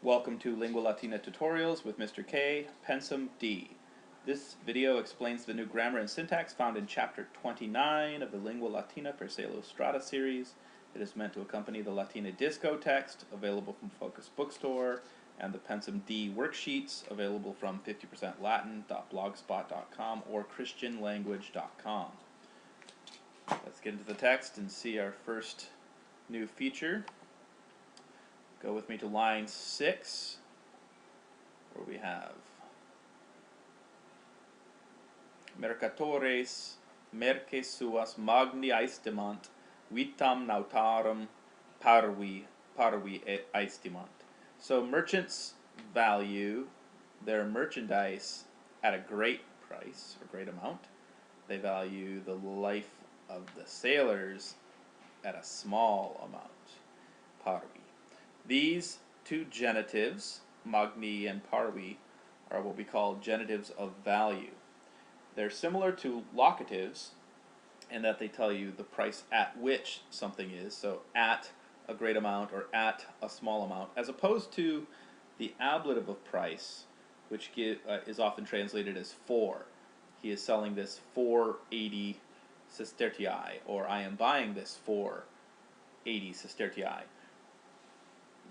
Welcome to Lingua Latina Tutorials with Mr. K, Pensvm D. This video explains the new grammar and syntax found in Chapter 29 of the Lingua Latina per se Strata series. It is meant to accompany the Latina Disco text, available from Focus Bookstore, and the Pensvm D worksheets, available from 50%latin.blogspot.com or christianlanguage.com. Let's get into the text and see our first new feature. Go with me to line 6, where we have Mercatores merces suas magni aestimant, vitam nautarum parvi aestimant. So merchants value their merchandise at a great price, or great amount. They value the life of the sailors at a small amount, parvi. These two genitives, magni and parvi, are what we call genitives of value. They're similar to locatives in that they tell you the price at which something is, so at a great amount or at a small amount, as opposed to the ablative of price, which is often translated as for. He is selling this for 80 sestertii, or I am buying this for 80 sestertii.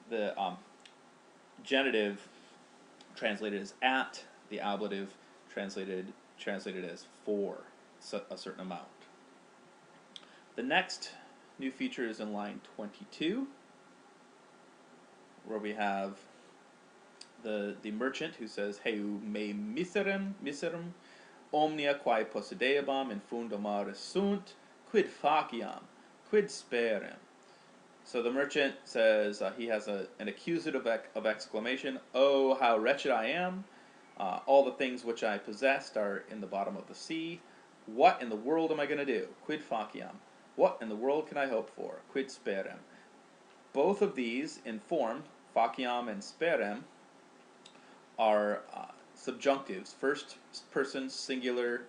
The genitive translated as at, the ablative translated as for a certain amount. The next new feature is in line 22, where we have the merchant who says, "Heu me miserum omnia quae possedeabam in fundo mare sunt, quid faciam, quid sperem." So the merchant says he has an accusative of exclamation, "Oh, how wretched I am! All the things which I possessed are in the bottom of the sea. What in the world am I going to do? Quid faciam? What in the world can I hope for? Quid sperem?" Both of these in form, faciam and sperem, are subjunctives, first person singular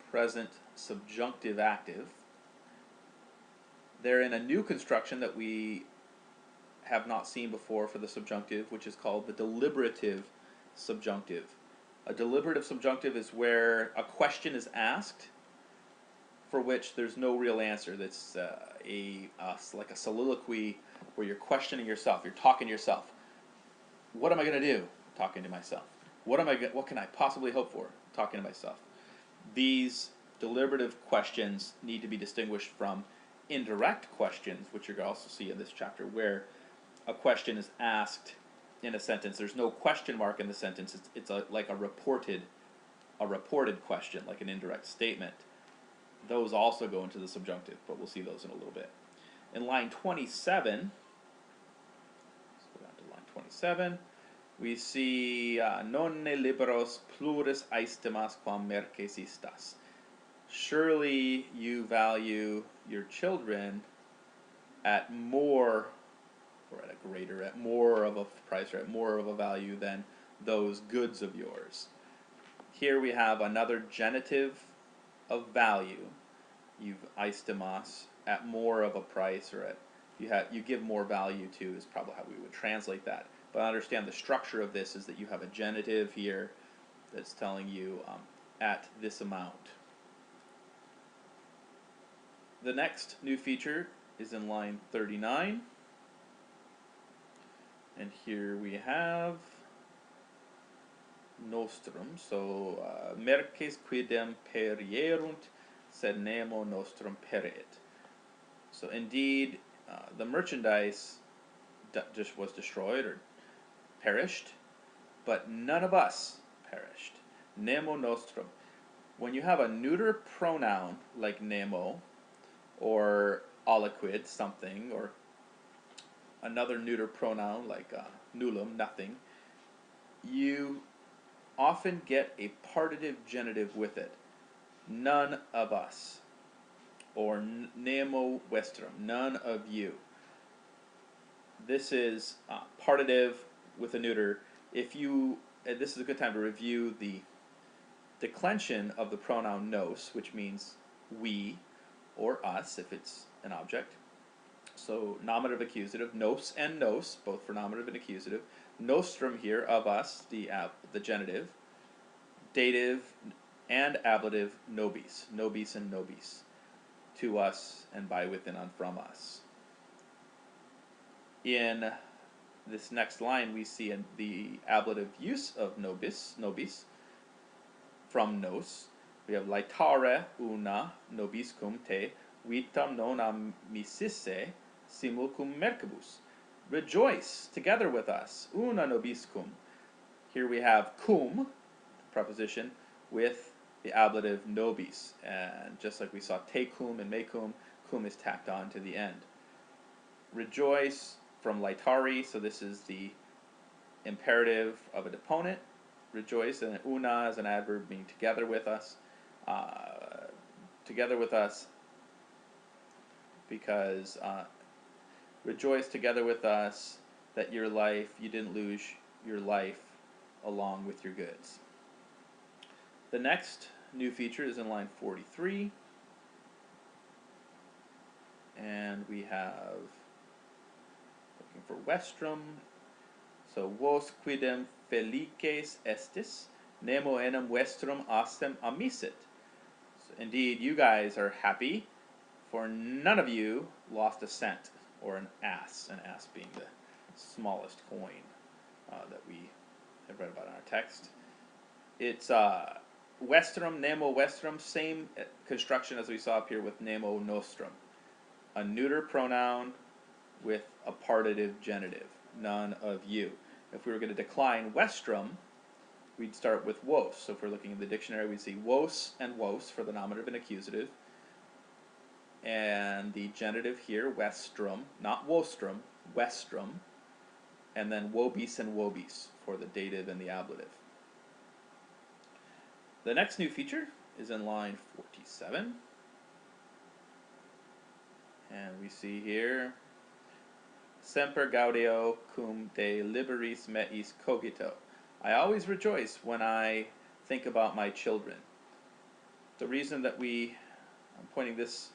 present subjunctive active. They're in a new construction that we have not seen before for the subjunctive, which is called the deliberative subjunctive. A deliberative subjunctive is where a question is asked for which there's no real answer. That's like a soliloquy where you're questioning yourself. You're talking to yourself. What am I going to do? Talking to myself. What can I possibly hope for? Talking to myself. These deliberative questions need to be distinguished from indirect questions, which you're going to also see in this chapter, where a question is asked in a sentence. There's no question mark in the sentence. It's like a reported question, like an indirect statement. Those also go into the subjunctive, but we'll see those in a little bit. In line 27, let's go down to line 27, we see nonne liberos pluris aestimas quam merces istas. Surely you value your children at more, or at a greater, at more of a price, or at more of a value than those goods of yours. Here we have another genitive of value. You've aestimas, at more of a price, or at you give more value to, is probably how we would translate that. But understand the structure of this is that you have a genitive here that's telling you at this amount. The next new feature is in line 39, and here we have Nostrums. So merces quidem perierunt, sed nemo nostrum pereet. So indeed, the merchandise just was destroyed or perished, but none of us perished. Nemo nostrum. When you have a neuter pronoun like nemo, or aliquid, something, or another neuter pronoun like nullum, nothing, you often get a partitive genitive with it. None of us, or nemo Westrom, none of you. This is partitive with a neuter. This is a good time to review the declension of the pronoun nos, which means we, or us if it's an object, So nominative accusative, nos and nos, both for nominative and accusative. Nostrum here, of us, the genitive. Dative and ablative, nobis. Nobis and nobis. To us and by, within, on, from us. In this next line, we see the ablative use of nobis, from nos. We have laetare una nobiscum te, vitam non amicisse simulcum mercibus. Rejoice together with us, una nobiscum. Here we have cum, preposition, with the ablative nobis. And just like we saw te cum and me cum is tacked on to the end. Rejoice from laetare, so this is the imperative of a deponent. Rejoice, and una is an adverb meaning together with us. Together with us, because rejoice together with us that you didn't lose your life along with your goods. The next new feature is in line 43. And we have, looking for Westrom. So, vos quidem felices estis, nemo enim vestrum astem amisit. So, indeed, you guys are happy, for none of you lost a cent, or an ass being the smallest coin that we have read about in our text. It's Westrom, nemo Westrom, same construction as we saw up here with nemo nostrum. A neuter pronoun with a partitive genitive, none of you. If we were going to decline Westrom, we'd start with wos. So if we're looking in the dictionary, we'd see wos and wos for the nominative and accusative. And the genitive here, Westrom, not Wostrom, Westrom. And then wobis and wobis for the dative and the ablative. The next new feature is in line 47. And we see here, semper gaudeo cum de liberis meis cogito. I always rejoice when I think about my children. The reason that I'm pointing this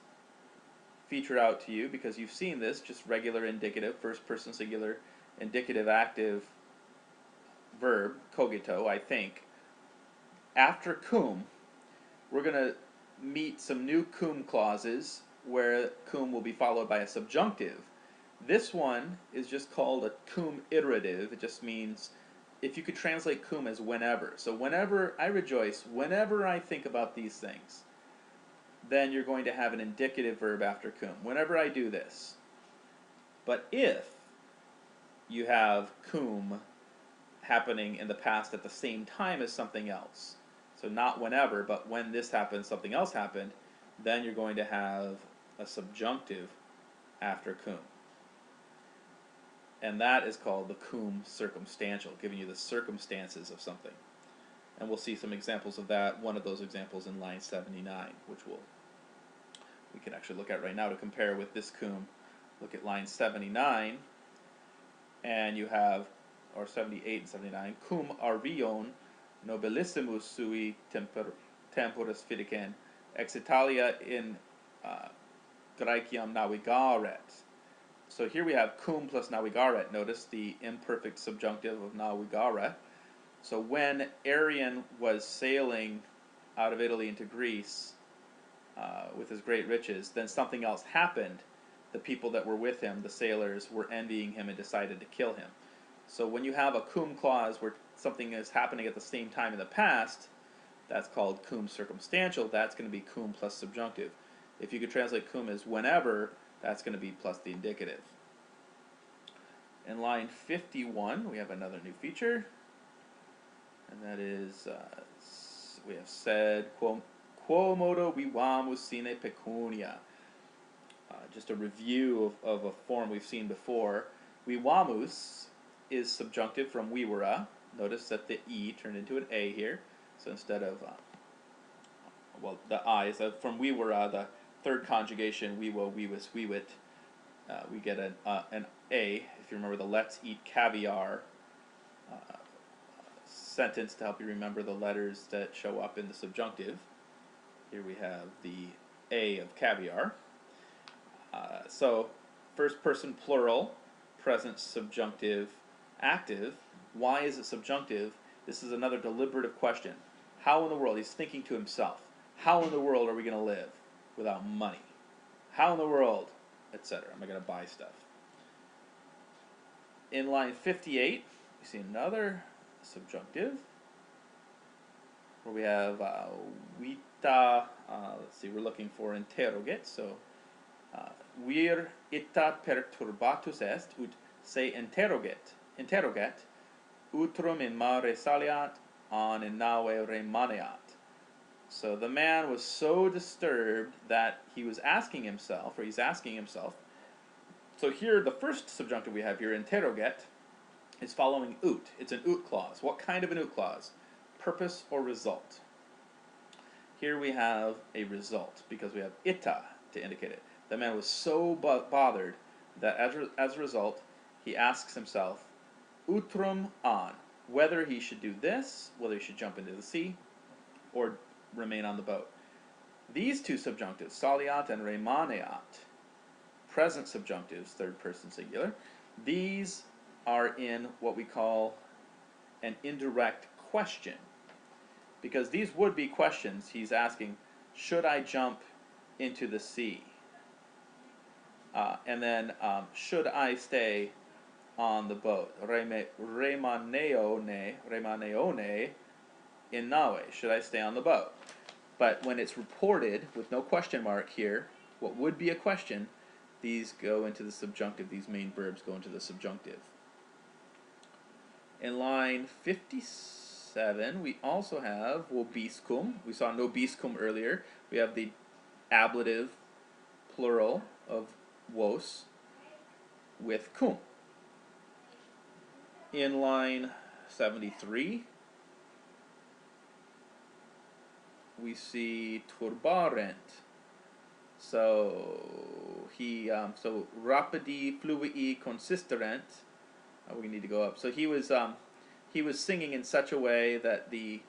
feature out to you, because you've seen this, just regular indicative, first person singular, indicative active verb, cogito, I think. After cum, we're going to meet some new cum clauses where cum will be followed by a subjunctive. This one is just called a cum iterative. It just means, if you could translate cum as whenever. So whenever I rejoice, whenever I think about these things, then you're going to have an indicative verb after cum. Whenever I do this. But if you have cum happening in the past at the same time as something else, so not whenever, but when this happened, something else happened, then you're going to have a subjunctive after cum. And that is called the cum circumstantial, giving you the circumstances of something. And we'll see some examples of that, one of those examples in line 79, which we can actually look at right now to compare with this cum. Look at line 79, and you have, or 78 and 79, cum arion nobilissimus sui temporis fidicen, ex Italia in Graeciam navigaret. So here we have cum plus navigaret. Notice the imperfect subjunctive of navigaret. So when Arion was sailing out of Italy into Greece with his great riches, then something else happened. The people that were with him, the sailors, were envying him and decided to kill him. So when you have a cum clause where something is happening at the same time in the past, that's called cum circumstantial. That's going to be cum plus subjunctive. If you could translate cum as whenever, that's going to be plus the indicative. In line 51, we have another new feature. And that is, we have said, quo modo vivamus sine pecunia. Just a review of a form we've seen before. Vivamus is subjunctive from vivere. Notice that the E turned into an A here. So instead of, the I is from vivere, the third conjugation, vivo, vivis, vivit. We get an A. If you remember the let's eat caviar sentence to help you remember the letters that show up in the subjunctive. Here we have the A of caviar. So first person plural, present subjunctive active. Why is it subjunctive? This is another deliberative question. How in the world, he's thinking to himself, how in the world are we going to live without money? How in the world, etc. Am I going to buy stuff? In line 58, we see another subjunctive where we have vita, let's see, we're looking for interrogate, so vir ita perturbatus est, ut se interrogat, utrum in mare saliat, an in nave remaneat. So the man was so disturbed that he was asking himself, or he's asking himself. So here, the first subjunctive we have here, interrogat, is following ut. It's an ut clause. What kind of an ut clause? Purpose or result. Here we have a result, because we have ita to indicate it. The man was so bothered that as a result, he asks himself, utrum an, whether he should do this, whether he should jump into the sea, or remain on the boat. These two subjunctives, saliat and remaneat, present subjunctives, third person singular, these are in what we call an indirect question. Because these would be questions. He's asking, should I jump into the sea? And then, should I stay on the boat? Remaneone in nave. Should I stay on the boat? But when it's reported with no question mark here, what would be a question, these go into the subjunctive. These main verbs go into the subjunctive. In line 57, we also have vobiscum. We saw nobiscum earlier. We have the ablative plural of vos with cum. In line 73, we see turbarent. So so rapidi fluvii consisterent. We need to go up. So he was singing in such a way that the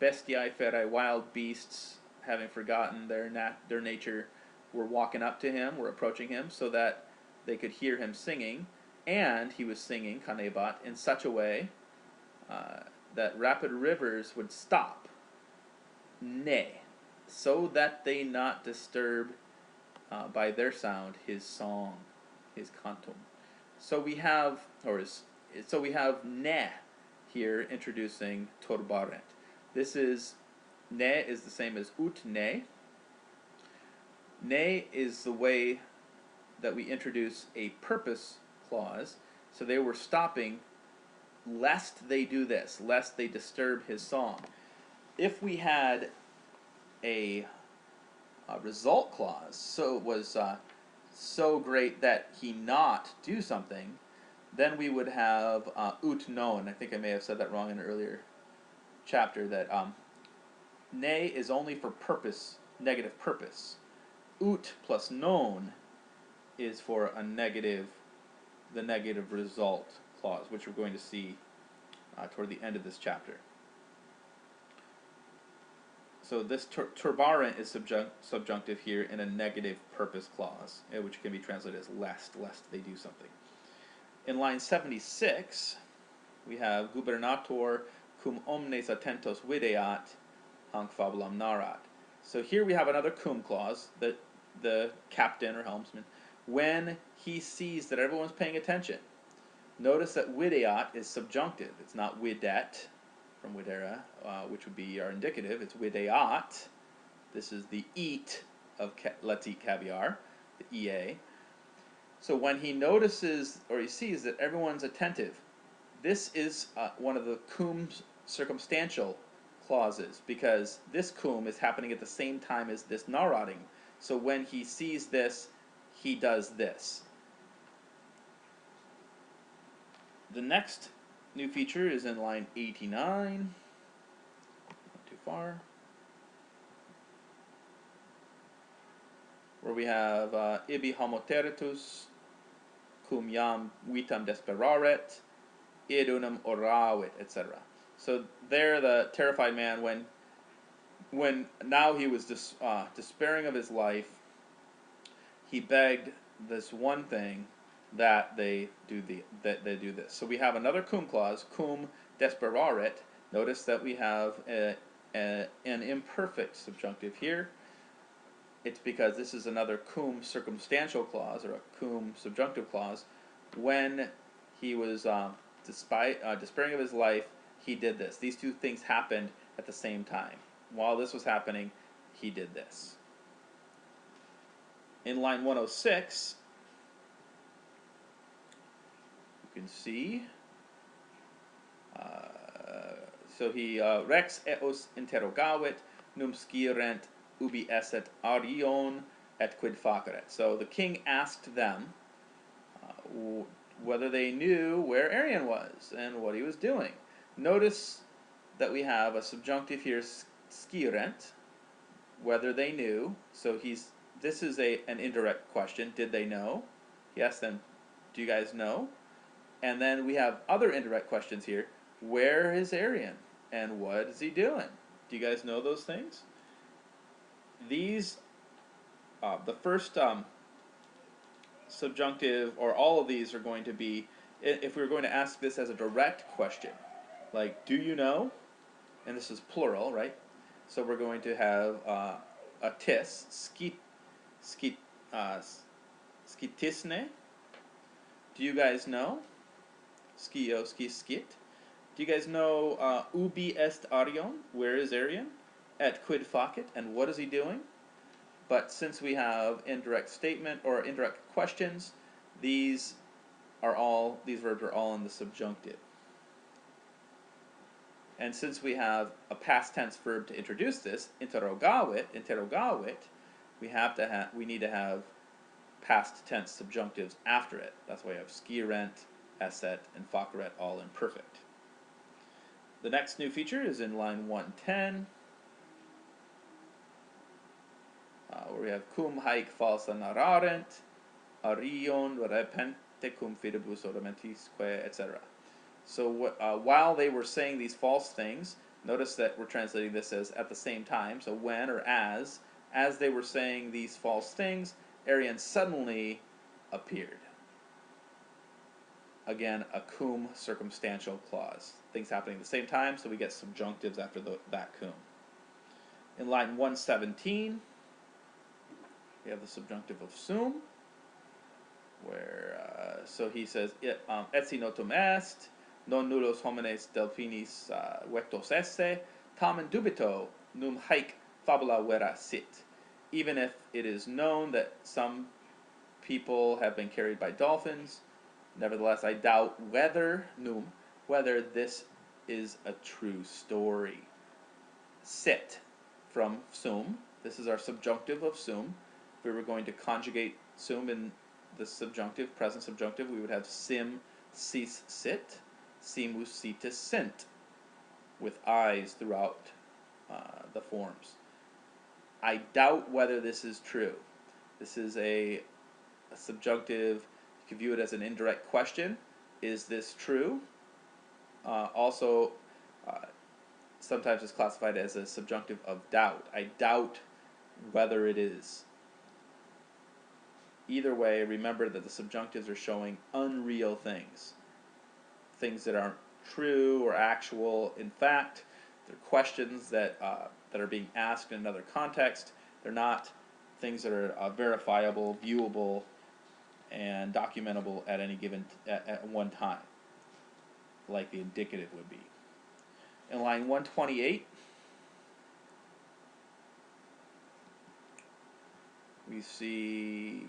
bestiae ferae, wild beasts, having forgotten their nature, were walking up to him, were approaching him, so that they could hear him singing. And he was singing kanebat in such a way that rapid rivers would stop, ne, so that they not disturb by their sound his song, his cantum. So we have ne here introducing turbarent. This is, ne is the same as ut ne. Ne is the way that we introduce a purpose clause. So they were stopping lest they do this, lest they disturb his song. If we had a result clause, so it was so great that he not do something, then we would have ut non. I think I may have said that wrong in an earlier chapter, that ne is only for purpose, negative purpose. Ut plus non is for a negative, the negative result clause, which we're going to see toward the end of this chapter. So this turbarent is subjunctive here in a negative purpose clause, which can be translated as lest they do something. In line 76, we have gubernator cum omnes attentos videat hanc fabulam narrat. So here we have another cum clause, that the captain or helmsman, when he sees that everyone's paying attention. Notice that videat is subjunctive. It's not videt from videra, which would be our indicative. It's videat. This is the eat of let's eat caviar, the EA. So when he notices or he sees that everyone's attentive, this is one of the cum's circumstantial clauses, because this cum is happening at the same time as this narrating. So when he sees this, he does this. The next new feature is in line 89. Not too far. Where we have ibi homoteritus cum iam vitam desperaret, id unum oravit, etc. So there, the terrified man, when now he was despairing of his life, he begged this one thing that they do this. So we have another cum clause, cum desperaret. Notice that we have an imperfect subjunctive here. It's because this is another cum circumstantial clause, or a cum subjunctive clause. When he was despairing of his life, he did this. These two things happened at the same time. While this was happening, he did this. In line 106, you can see, so he rex eos interrogavit, num scirent ubi esset arion et quid faceret. So the king asked them whether they knew where Arion was and what he was doing. Notice that we have a subjunctive here, scirent, whether they knew. So this is an indirect question. Did they know? He asked them, do you guys know? And then we have other indirect questions here. Where is Arion? And what is he doing? Do you guys know those things? These, the first subjunctive, or all of these are going to be, if we were going to ask this as a direct question, like, do you know? And this is plural, right? So we're going to have a tis, skitisne. Do you guys know? Skio, skit. Do you guys know ubi est Arion? Where is Arion? Et quid facit? And what is he doing? But since we have indirect statement or indirect questions, these verbs are all in the subjunctive. And since we have a past tense verb to introduce this, interrogavit, we need to have past tense subjunctives after it. That's why we have scirent, esset, and faceret all imperfect. The next new feature is in line 110, where we have cum haec falsa narrarent, arion repente cum fidibus ornamentisque, etc. So while they were saying these false things, notice that we're translating this as at the same time, so when or as they were saying these false things, Arion suddenly appeared. Again, a cum circumstantial clause. Things happening at the same time, so we get subjunctives after that cum. In line 117, we have the subjunctive of sum, where, so he says, etsi notum est, non nullos homines delphinis vectos esse, tamen dubito num haec fabula vera sit. Even if it is known that some people have been carried by dolphins, nevertheless I doubt whether this is a true story. Sit, from sum. This is our subjunctive of sum. If we were going to conjugate sum in the subjunctive, present subjunctive, we would have sim, sis, sit, simus, situs, sint, with eyes throughout the forms. I doubt whether this is true. This is a subjunctive. You can view it as an indirect question. Is this true? Also, sometimes it's classified as a subjunctive of doubt. I doubt whether it is. Either way, remember that the subjunctives are showing unreal things. Things that aren't true or actual. In fact, they're questions that are being asked in another context. They're not things that are verifiable, viewable, and documentable at any given at one time, like the indicative would be. In line 128, we see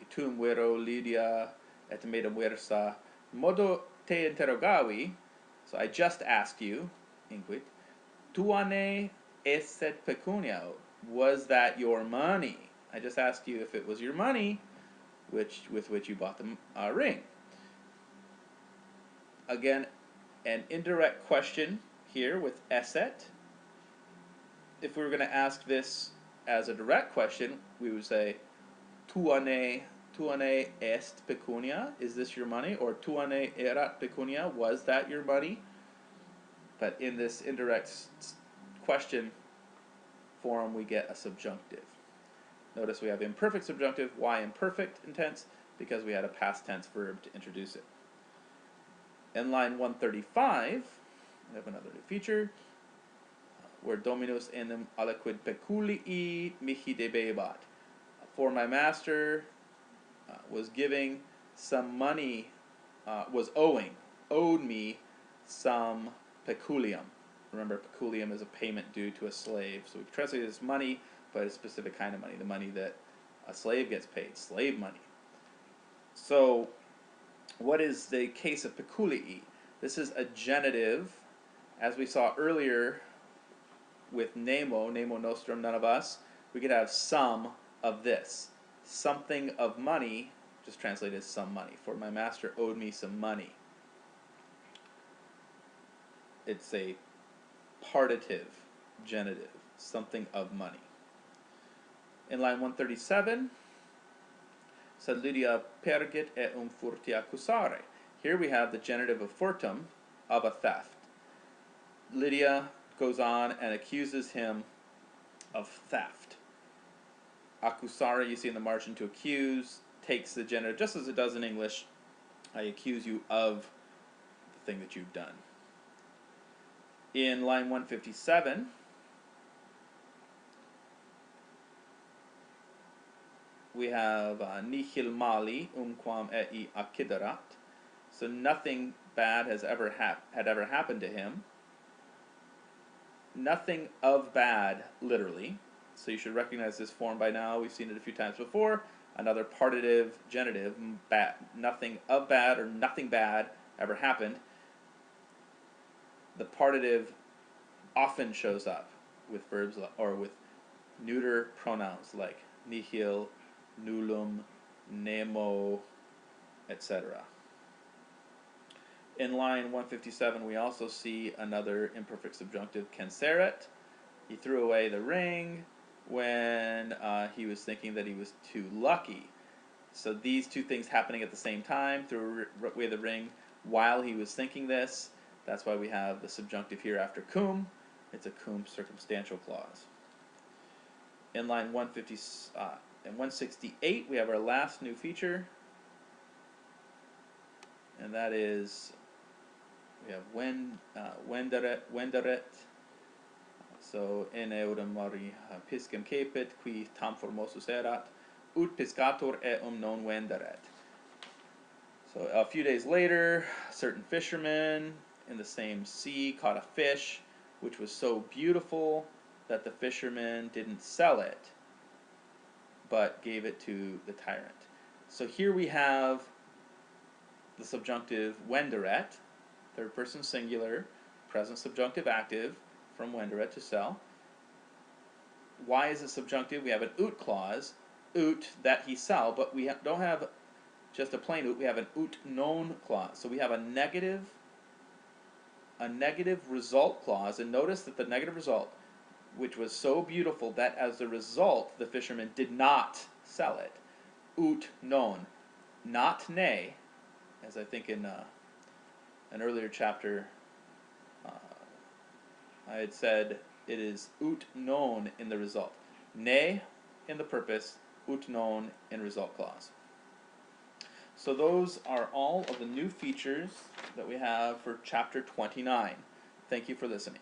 tum vero Lydia et medum versa modo te interrogavi. So I just asked you, inquit, tuane esset pecunia, was that your money? I just asked you if it was your money with which you bought the ring. Again, an indirect question here with esset. If we were going to ask this as a direct question, we would say, tuane est pecunia, is this your money? Or tuane erat pecunia, was that your money? But in this indirect question form, we get a subjunctive. Notice we have imperfect subjunctive. Why imperfect in tense? Because we had a past tense verb to introduce it. In line 135, we have another new feature where Dominus enim aliquid peculii mihi debebat. For my master was giving some money, owed me some peculium. Remember, peculium is a payment due to a slave. So we translate it as money, but a specific kind of money, the money that a slave gets paid, slave money. So what is the case of peculii? This is a genitive, as we saw earlier with nemo nostrum, none of us. We could have some of this. Something of money, just translated as some money. For my master owed me some money. It's a partitive genitive, something of money. In line 137, said Lydia pergit furti accusare. Here we have the genitive of furtum, of a theft. Lydia goes on and accuses him of theft. Accusare, you see in the margin, to accuse, takes the genitive just as it does in English. I accuse you of the thing that you've done. In line 157, we have nihil mali quam ei acciderat. So nothing bad has ever happened to him. Nothing of bad, literally. So you should recognize this form by now. We've seen it a few times before. Another partitive genitive, bad. Nothing of bad or nothing bad ever happened. The partitive often shows up with verbs or with neuter pronouns like nihil, nullum, nemo, etc. In line 157, we also see another imperfect subjunctive, canceret. He threw away the ring when he was thinking that he was too lucky. So these two things happening at the same time, threw away the ring while he was thinking this. That's why we have the subjunctive here after cum. It's a cum circumstantial clause. In line 168, we have our last new feature, and that is we have venderet. So en eodem mari piscem cepit qui tam formosus erat ut piscator eum non venderet. So a few days later, a certain fisherman in the same sea caught a fish which was so beautiful that the fisherman didn't sell it, but gave it to the tyrant. So here we have the subjunctive venderet, third person singular, present subjunctive active, from venderet, to sell. Why is it subjunctive? We have an ut clause, ut, that he sell, but we don't have just a plain ut, we have an ut non clause. So we have a negative result clause, and notice that the negative result, which was so beautiful that as a result the fisherman did not sell it. Ut non, not ne, as I think in an earlier chapter I had said it is ut non in the result. Ne in the purpose, ut non in result clause. So those are all of the new features that we have for chapter 29. Thank you for listening.